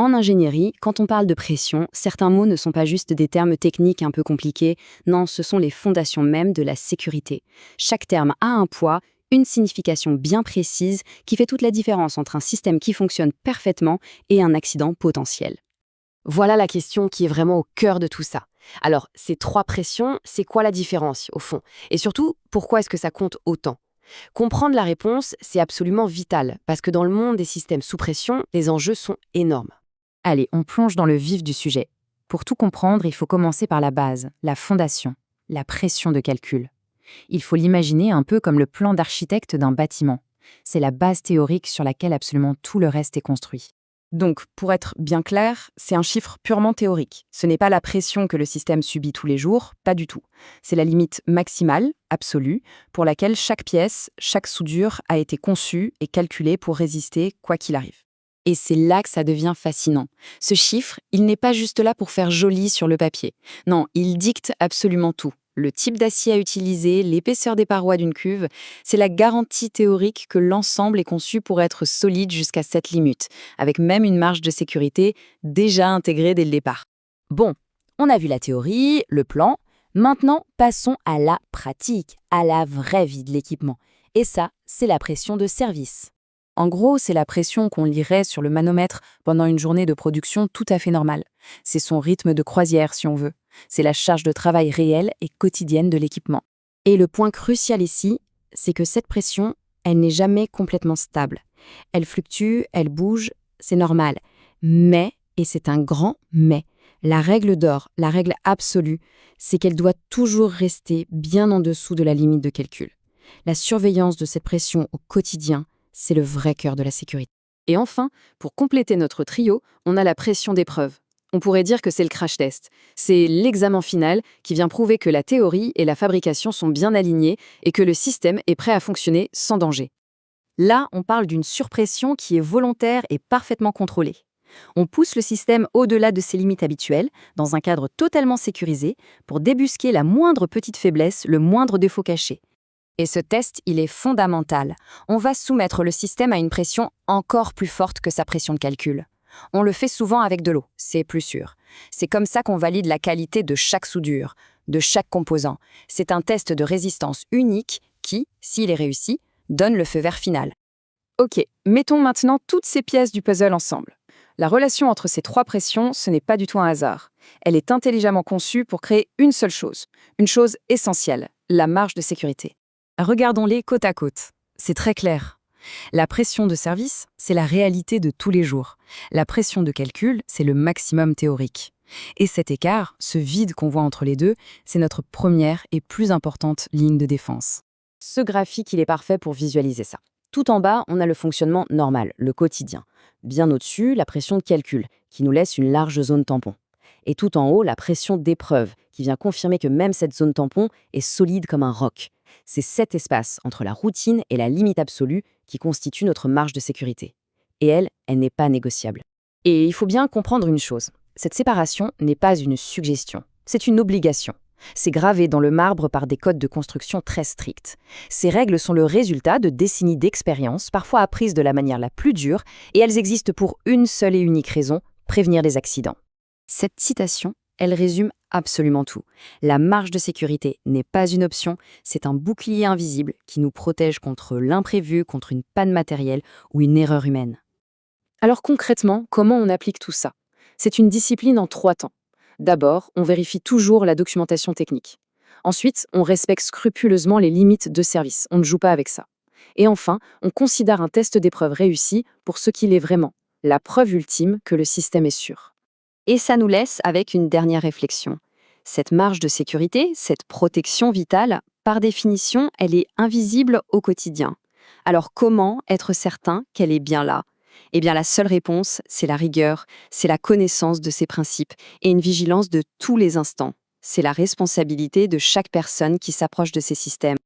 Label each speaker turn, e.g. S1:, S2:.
S1: En ingénierie, quand on parle de pression, certains mots ne sont pas juste des termes techniques un peu compliqués, non, ce sont les fondations même de la sécurité. Chaque terme a un poids, une signification bien précise qui fait toute la différence entre un système qui fonctionne parfaitement et un accident potentiel.
S2: Voilà la question qui est vraiment au cœur de tout ça. Alors, ces trois pressions, c'est quoi la différence, au fond? Et surtout, pourquoi est-ce que ça compte autant? Comprendre la réponse, c'est absolument vital, parce que dans le monde des systèmes sous pression, les enjeux sont énormes.
S3: Allez, on plonge dans le vif du sujet. Pour tout comprendre, il faut commencer par la base, la fondation, la pression de calcul. Il faut l'imaginer un peu comme le plan d'architecte d'un bâtiment. C'est la base théorique sur laquelle absolument tout le reste est construit.
S4: Donc, pour être bien clair, c'est un chiffre purement théorique. Ce n'est pas la pression que le système subit tous les jours, pas du tout. C'est la limite maximale, absolue, pour laquelle chaque pièce, chaque soudure a été conçue et calculée pour résister quoi qu'il arrive.
S1: Et c'est là que ça devient fascinant. Ce chiffre, il n'est pas juste là pour faire joli sur le papier. Non, il dicte absolument tout. Le type d'acier à utiliser, l'épaisseur des parois d'une cuve, c'est la garantie théorique que l'ensemble est conçu pour être solide jusqu'à cette limite, avec même une marge de sécurité déjà intégrée dès le départ.
S2: Bon, on a vu la théorie, le plan. Maintenant, passons à la pratique, à la vraie vie de l'équipement. Et ça, c'est la pression de service.
S4: En gros, c'est la pression qu'on lirait sur le manomètre pendant une journée de production tout à fait normale. C'est son rythme de croisière, si on veut. C'est la charge de travail réelle et quotidienne de l'équipement.
S1: Et le point crucial ici, c'est que cette pression, elle n'est jamais complètement stable. Elle fluctue, elle bouge, c'est normal. Mais, et c'est un grand mais, la règle d'or, la règle absolue, c'est qu'elle doit toujours rester bien en dessous de la limite de calcul. La surveillance de cette pression au quotidien, c'est le vrai cœur de la sécurité.
S2: Et enfin, pour compléter notre trio, on a la pression d'épreuve. On pourrait dire que c'est le crash test. C'est l'examen final qui vient prouver que la théorie et la fabrication sont bien alignées et que le système est prêt à fonctionner sans danger. Là, on parle d'une surpression qui est volontaire et parfaitement contrôlée. On pousse le système au-delà de ses limites habituelles, dans un cadre totalement sécurisé, pour débusquer la moindre petite faiblesse, le moindre défaut caché.
S3: Et ce test, il est fondamental. On va soumettre le système à une pression encore plus forte que sa pression de calcul. On le fait souvent avec de l'eau, c'est plus sûr. C'est comme ça qu'on valide la qualité de chaque soudure, de chaque composant. C'est un test de résistance unique qui, s'il est réussi, donne le feu vert final.
S4: Ok, mettons maintenant toutes ces pièces du puzzle ensemble. La relation entre ces trois pressions, ce n'est pas du tout un hasard. Elle est intelligemment conçue pour créer une chose essentielle, la marge de sécurité. Regardons-les côte à côte. C'est très clair. La pression de service, c'est la réalité de tous les jours. La pression de calcul, c'est le maximum théorique. Et cet écart, ce vide qu'on voit entre les deux, c'est notre première et plus importante ligne de défense.
S2: Ce graphique, il est parfait pour visualiser ça. Tout en bas, on a le fonctionnement normal, le quotidien. Bien au-dessus, la pression de calcul, qui nous laisse une large zone tampon. Et tout en haut, la pression d'épreuve, qui vient confirmer que même cette zone tampon est solide comme un roc. C'est cet espace entre la routine et la limite absolue qui constitue notre marge de sécurité. Et elle n'est pas négociable. Et il faut bien comprendre une chose. Cette séparation n'est pas une suggestion, c'est une obligation. C'est gravé dans le marbre par des codes de construction très stricts. Ces règles sont le résultat de décennies d'expérience, parfois apprises de la manière la plus dure, et elles existent pour une seule et unique raison, prévenir les accidents. Cette citation, elle résume absolument tout. La marge de sécurité n'est pas une option, c'est un bouclier invisible qui nous protège contre l'imprévu, contre une panne matérielle ou une erreur humaine. Alors concrètement, comment on applique tout ça? C'est une discipline en 3 temps. D'abord, on vérifie toujours la documentation technique. Ensuite, on respecte scrupuleusement les limites de service, on ne joue pas avec ça. Et enfin, on considère un test d'épreuve réussi pour ce qu'il est vraiment, la preuve ultime que le système est sûr.
S1: Et ça nous laisse avec une dernière réflexion. Cette marge de sécurité, cette protection vitale, par définition, elle est invisible au quotidien. Alors comment être certain qu'elle est bien là? Eh bien, la seule réponse, c'est la rigueur, c'est la connaissance de ces principes et une vigilance de tous les instants. C'est la responsabilité de chaque personne qui s'approche de ces systèmes.